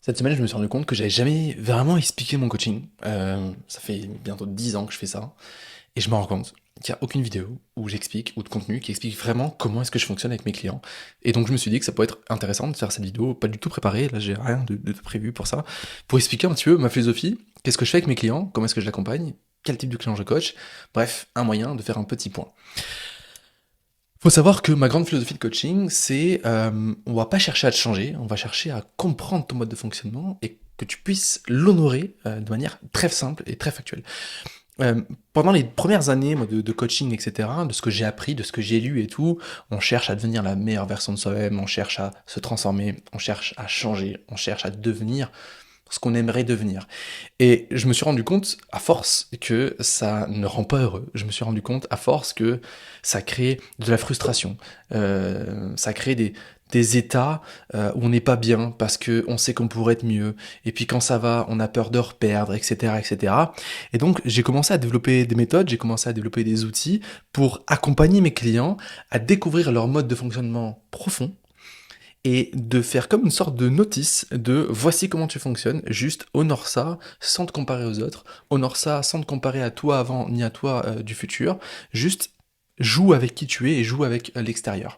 Cette semaine, je me suis rendu compte que j'avais jamais vraiment expliqué mon coaching. Ça fait bientôt 10 ans que je fais ça. Et je me rends compte qu'il n'y a aucune vidéo où j'explique, ou de contenu qui explique vraiment comment est-ce que je fonctionne avec mes clients. Et donc je me suis dit que ça pourrait être intéressant de faire cette vidéo, pas du tout préparée, là j'ai rien de prévu pour ça, pour expliquer un petit peu ma philosophie, qu'est-ce que je fais avec mes clients, comment est-ce que je l'accompagne, quel type de client je coach, bref, un moyen de faire un petit point. Faut savoir que ma grande philosophie de coaching, c'est on va pas chercher à te changer, on va chercher à comprendre ton mode de fonctionnement et que tu puisses l'honorer de manière très simple et très factuelle. Euh, Pendant les premières années moi, de coaching, etc., de ce que j'ai appris, de ce que j'ai lu et tout, on cherche à devenir la meilleure version de soi-même, on cherche à se transformer, on cherche à changer, on cherche à devenir ce qu'on aimerait devenir. Et je me suis rendu compte, à force, que ça ne rend pas heureux. Je me suis rendu compte, à force, que ça crée de la frustration. Ça crée des états où on n'est pas bien parce qu'on sait qu'on pourrait être mieux. Et puis quand ça va, on a peur de reperdre, etc., etc. Et donc, j'ai commencé à développer des méthodes, j'ai commencé à développer des outils pour accompagner mes clients à découvrir leur mode de fonctionnement profond et de faire comme une sorte de notice de voici comment tu fonctionnes, juste honore ça sans te comparer aux autres, honore ça sans te comparer à toi avant ni à toi du futur, juste joue avec qui tu es et joue avec l'extérieur.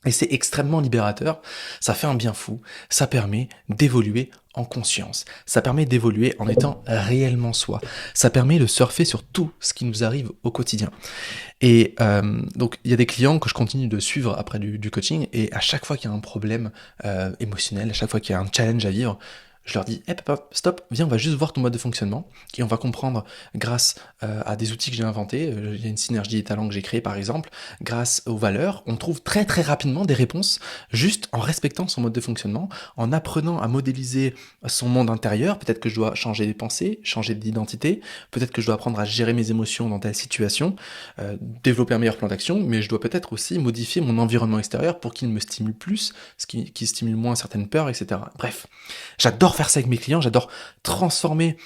Et c'est extrêmement libérateur, ça fait un bien fou, ça permet d'évoluer en conscience, ça permet d'évoluer en étant réellement soi, ça permet de surfer sur tout ce qui nous arrive au quotidien. Et donc, il y a des clients que je continue de suivre après du coaching, et à chaque fois qu'il y a un problème émotionnel, à chaque fois qu'il y a un challenge à vivre, je leur dis, hey, papa, stop, viens, on va juste voir ton mode de fonctionnement, et on va comprendre grâce à des outils que j'ai inventés, il y a une synergie des talents que j'ai créé par exemple, grâce aux valeurs, on trouve très très rapidement des réponses, juste en respectant son mode de fonctionnement, en apprenant à modéliser son monde intérieur, peut-être que je dois changer des pensées, changer d'identité, peut-être que je dois apprendre à gérer mes émotions dans telle situation, développer un meilleur plan d'action, mais je dois peut-être aussi modifier mon environnement extérieur pour qu'il me stimule plus, ce qui stimule moins certaines peurs, etc. Bref, j'adore faire ça avec mes clients, j'adore transformer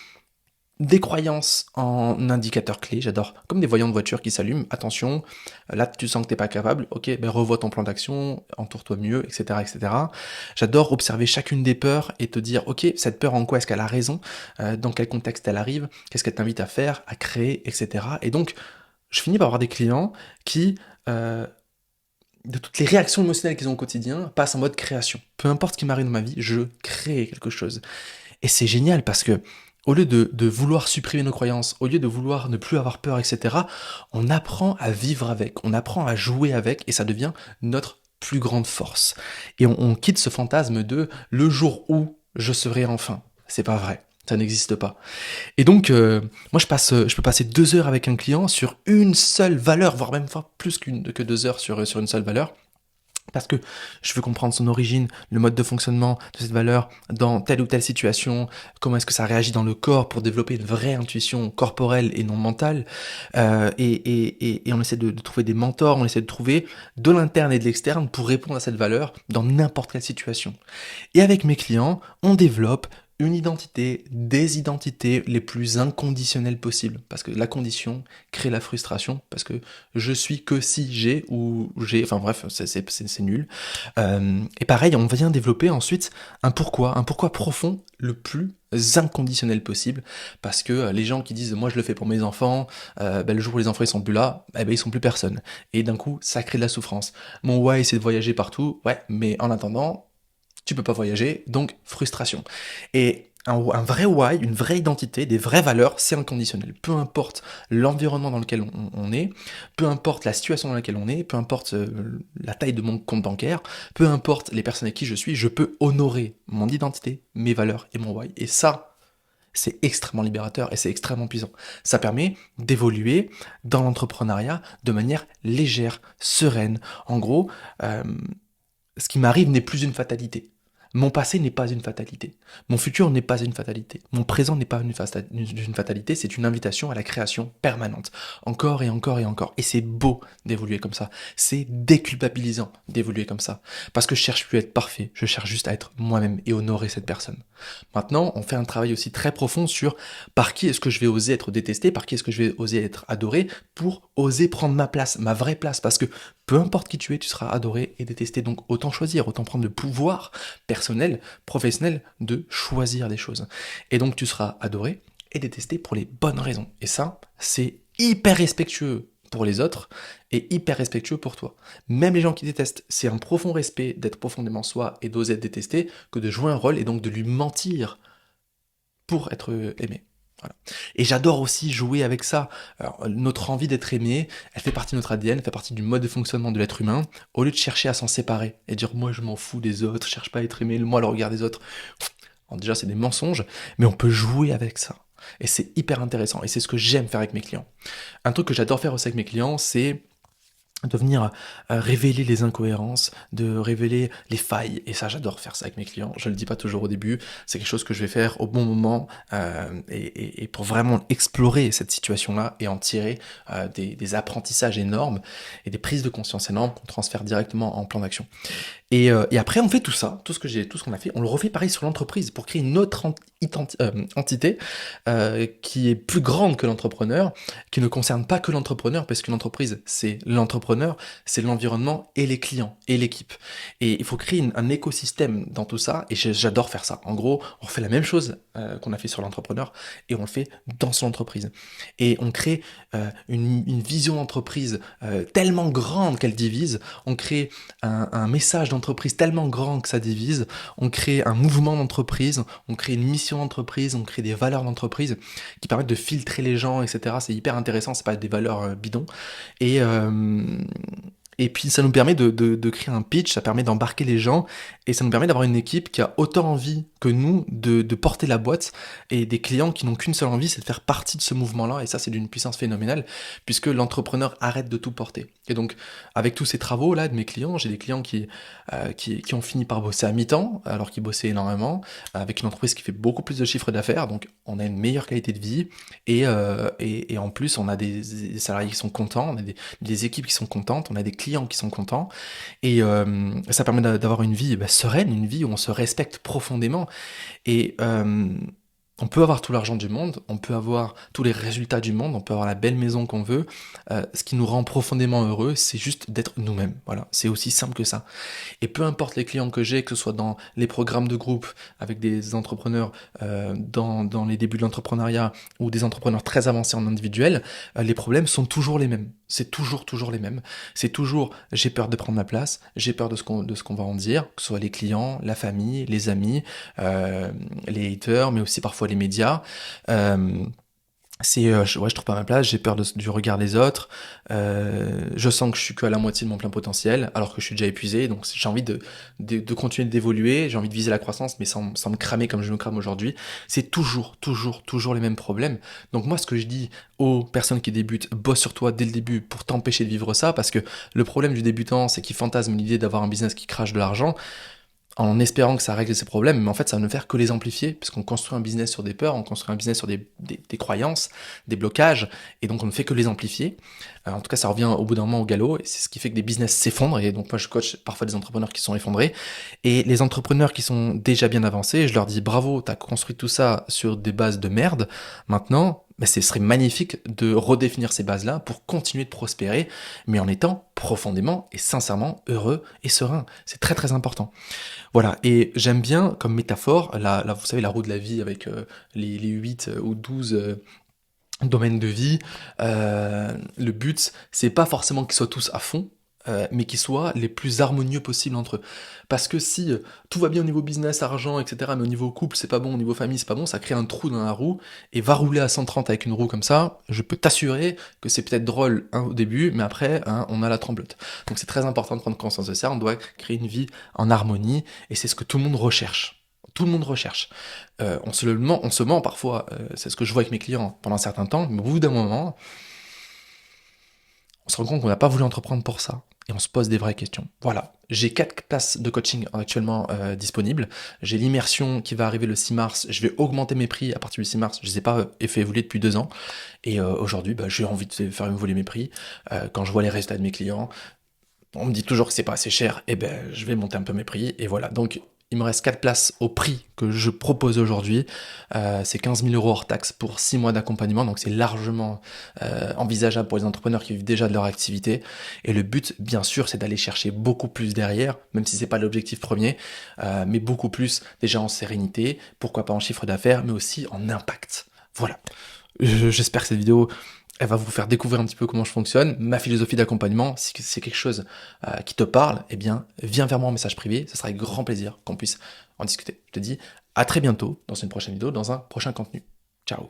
des croyances en indicateurs clés, j'adore, comme des voyants de voiture qui s'allument, attention, là tu sens que t'es pas capable, ok, ben revois ton plan d'action, entoure-toi mieux, etc., etc. J'adore observer chacune des peurs et te dire, ok, cette peur en quoi est-ce qu'elle a raison, dans quel contexte elle arrive, qu'est-ce qu'elle t'invite à faire, à créer, etc. Et donc, je finis par avoir des clients qui, de toutes les réactions émotionnelles qu'ils ont au quotidien, passent en mode création. Peu importe ce qui m'arrive dans ma vie, je crée quelque chose. Et c'est génial parce que, au lieu de vouloir supprimer nos croyances, au lieu de vouloir ne plus avoir peur, etc., on apprend à vivre avec, on apprend à jouer avec, et ça devient notre plus grande force. Et on quitte ce fantasme de le jour où je serai enfin. C'est pas vrai. Ça n'existe pas. Et donc, moi, je peux passer 2 heures avec un client sur une seule valeur, voire même plus que 2 heures sur une seule valeur, parce que je veux comprendre son origine, le mode de fonctionnement de cette valeur dans telle ou telle situation, comment est-ce que ça réagit dans le corps pour développer une vraie intuition corporelle et non mentale. Et on essaie de trouver des mentors, on essaie de trouver de l'interne et de l'externe pour répondre à cette valeur dans n'importe quelle situation. Et avec mes clients, on développe une identité, des identités les plus inconditionnelles possibles. Parce que la condition crée la frustration, parce que je suis que si j'ai ou j'ai, enfin bref, c'est nul. Et pareil, on vient développer ensuite un pourquoi profond le plus inconditionnel possible, parce que les gens qui disent moi je le fais pour mes enfants, ben, le jour où les enfants ils sont plus là, ben, ils sont plus personne. Et d'un coup, ça crée de la souffrance. Mon why c'est de voyager partout, ouais, mais en attendant, tu peux pas voyager, donc frustration. Et un vrai why, une vraie identité, des vraies valeurs, c'est inconditionnel. Peu importe l'environnement dans lequel on est, peu importe la situation dans laquelle on est, peu importe la taille de mon compte bancaire, peu importe les personnes avec qui je suis, je peux honorer mon identité, mes valeurs et mon why. Et ça, c'est extrêmement libérateur et c'est extrêmement puissant. Ça permet d'évoluer dans l'entrepreneuriat de manière légère, sereine. En gros, ce qui m'arrive n'est plus une fatalité. Mon passé n'est pas une fatalité. Mon futur n'est pas une fatalité. Mon présent n'est pas une fatalité, c'est une invitation à la création permanente. Encore et encore et encore. Et c'est beau d'évoluer comme ça. C'est déculpabilisant d'évoluer comme ça. Parce que je cherche plus à être parfait, je cherche juste à être moi-même et honorer cette personne. Maintenant, on fait un travail aussi très profond sur par qui est-ce que je vais oser être détesté, par qui est-ce que je vais oser être adoré, pour oser prendre ma place, ma vraie place. Parce que peu importe qui tu es, tu seras adoré et détesté. Donc autant choisir, autant prendre le pouvoir personnel personnel, professionnel, de choisir des choses. Et donc tu seras adoré et détesté pour les bonnes raisons. Et ça, c'est hyper respectueux pour les autres et hyper respectueux pour toi. Même les gens qui détestent, c'est un profond respect d'être profondément soi et d'oser être détesté que de jouer un rôle et donc de lui mentir pour être aimé. Voilà. Et j'adore aussi jouer avec ça. Alors, notre envie d'être aimé, elle fait partie de notre ADN, elle fait partie du mode de fonctionnement de l'être humain, au lieu de chercher à s'en séparer et dire moi je m'en fous des autres, je cherche pas à être aimé, moi le regard des autres. Alors, déjà c'est des mensonges, mais on peut jouer avec ça. Et c'est hyper intéressant, et c'est ce que j'aime faire avec mes clients. Un truc que j'adore faire aussi avec mes clients, c'est de venir révéler les incohérences, de révéler les failles. Et ça, j'adore faire ça avec mes clients. Je le dis pas toujours au début, c'est quelque chose que je vais faire au bon moment et pour vraiment explorer cette situation-là et en tirer des apprentissages énormes et des prises de conscience énormes qu'on transfère directement en plan d'action. Et après, on fait tout ça, tout ce qu'on a fait, on le refait pareil sur l'entreprise pour créer une autre entité qui est plus grande que l'entrepreneur, qui ne concerne pas que l'entrepreneur, parce qu'une entreprise, c'est l'entrepreneur, c'est l'environnement et les clients et l'équipe. Et il faut créer un écosystème dans tout ça, et j'adore faire ça. En gros, on fait la même chose qu'on a fait sur l'entrepreneur, et on le fait dans son entreprise. Et on crée une vision d'entreprise tellement grande qu'elle divise, on crée un message d'entreprise tellement grand que ça divise, on crée un mouvement d'entreprise, on crée une mission d'entreprise, on crée des valeurs d'entreprise qui permettent de filtrer les gens, etc. C'est hyper intéressant, c'est pas des valeurs bidons. Et puis ça nous permet de créer un pitch, ça permet d'embarquer les gens, et ça nous permet d'avoir une équipe qui a autant envie que nous de porter la boîte, et des clients qui n'ont qu'une seule envie, c'est de faire partie de ce mouvement-là, et ça c'est d'une puissance phénoménale, puisque l'entrepreneur arrête de tout porter. Et donc avec tous ces travaux-là de mes clients, j'ai des clients qui ont fini par bosser à mi-temps, alors qu'ils bossaient énormément, avec une entreprise qui fait beaucoup plus de chiffre d'affaires, donc on a une meilleure qualité de vie, et en plus on a des salariés qui sont contents, on a des équipes qui sont contentes, on a des clients qui sont contents, et ça permet d'avoir une vie sereine, une vie où on se respecte profondément, et on peut avoir tout l'argent du monde, on peut avoir tous les résultats du monde, on peut avoir la belle maison qu'on veut, ce qui nous rend profondément heureux, c'est juste d'être nous-mêmes, voilà, c'est aussi simple que ça. Et peu importe les clients que j'ai, que ce soit dans les programmes de groupe, avec des entrepreneurs dans les débuts de l'entrepreneuriat, ou des entrepreneurs très avancés en individuel, les problèmes sont toujours les mêmes. C'est toujours les mêmes. C'est toujours j'ai peur de prendre ma place, j'ai peur de ce qu'on va en dire, que ce soit les clients, la famille, les amis, les haters, mais aussi parfois les médias. Je trouve pas ma place, j'ai peur du regard des autres, je sens que je suis que à la moitié de mon plein potentiel, alors que je suis déjà épuisé, donc j'ai envie de continuer d'évoluer, j'ai envie de viser la croissance, mais sans me cramer comme je me crame aujourd'hui. C'est toujours les mêmes problèmes. Donc moi, ce que je dis aux personnes qui débutent, bosse sur toi dès le début pour t'empêcher de vivre ça, parce que le problème du débutant, c'est qu'il fantasme l'idée d'avoir un business qui crache de l'argent, en espérant que ça règle ses problèmes, mais en fait ça ne faire que les amplifier, puisqu'on construit un business sur des peurs, on construit un business sur des croyances, des blocages, et donc on ne fait que les amplifier. En tout cas ça revient au bout d'un moment au galop, et c'est ce qui fait que des business s'effondrent, et donc moi je coach parfois des entrepreneurs qui sont effondrés, et les entrepreneurs qui sont déjà bien avancés, je leur dis bravo, t'as construit tout ça sur des bases de merde, maintenant, ce serait magnifique de redéfinir ces bases-là pour continuer de prospérer, mais en étant profondément et sincèrement heureux et serein. C'est très important. Voilà, et j'aime bien comme métaphore, vous savez, la roue de la vie avec les 8 ou 12 domaines de vie. Le but, c'est pas forcément qu'ils soient tous à fond, mais qu'ils soient les plus harmonieux possibles entre eux. Parce que si tout va bien au niveau business, argent, etc., mais au niveau couple, c'est pas bon, au niveau famille, c'est pas bon, ça crée un trou dans la roue, et va rouler à 130 avec une roue comme ça, je peux t'assurer que c'est peut-être drôle au début, mais après, on a la tremblote. Donc c'est très important de prendre conscience de ça, on doit créer une vie en harmonie, et c'est ce que tout le monde recherche. Tout le monde recherche. On se ment parfois, c'est ce que je vois avec mes clients pendant un certain temps, mais au bout d'un moment, on se rend compte qu'on n'a pas voulu entreprendre pour ça. Et on se pose des vraies questions. Voilà, j'ai 4 places de coaching actuellement disponibles. J'ai l'immersion qui va arriver le 6 mars. Je vais augmenter mes prix à partir du 6 mars. Je ne les ai pas fait évoluer depuis 2 ans. Et aujourd'hui, j'ai envie de faire évoluer mes prix. Quand je vois les résultats de mes clients, on me dit toujours que c'est pas assez cher. Et je vais monter un peu mes prix. Et voilà, donc Il me reste 4 places au prix que je propose aujourd'hui. C'est 15 000 € hors taxe pour 6 mois d'accompagnement, donc c'est largement envisageable pour les entrepreneurs qui vivent déjà de leur activité. Et le but, bien sûr, c'est d'aller chercher beaucoup plus derrière, même si c'est pas l'objectif premier, mais beaucoup plus déjà en sérénité, pourquoi pas en chiffre d'affaires, mais aussi en impact. Voilà. J'espère que cette vidéo elle va vous faire découvrir un petit peu comment je fonctionne, ma philosophie d'accompagnement. Si c'est quelque chose qui te parle, eh bien, viens vers moi en message privé. Ce sera avec grand plaisir qu'on puisse en discuter. Je te dis à très bientôt dans une prochaine vidéo, dans un prochain contenu. Ciao.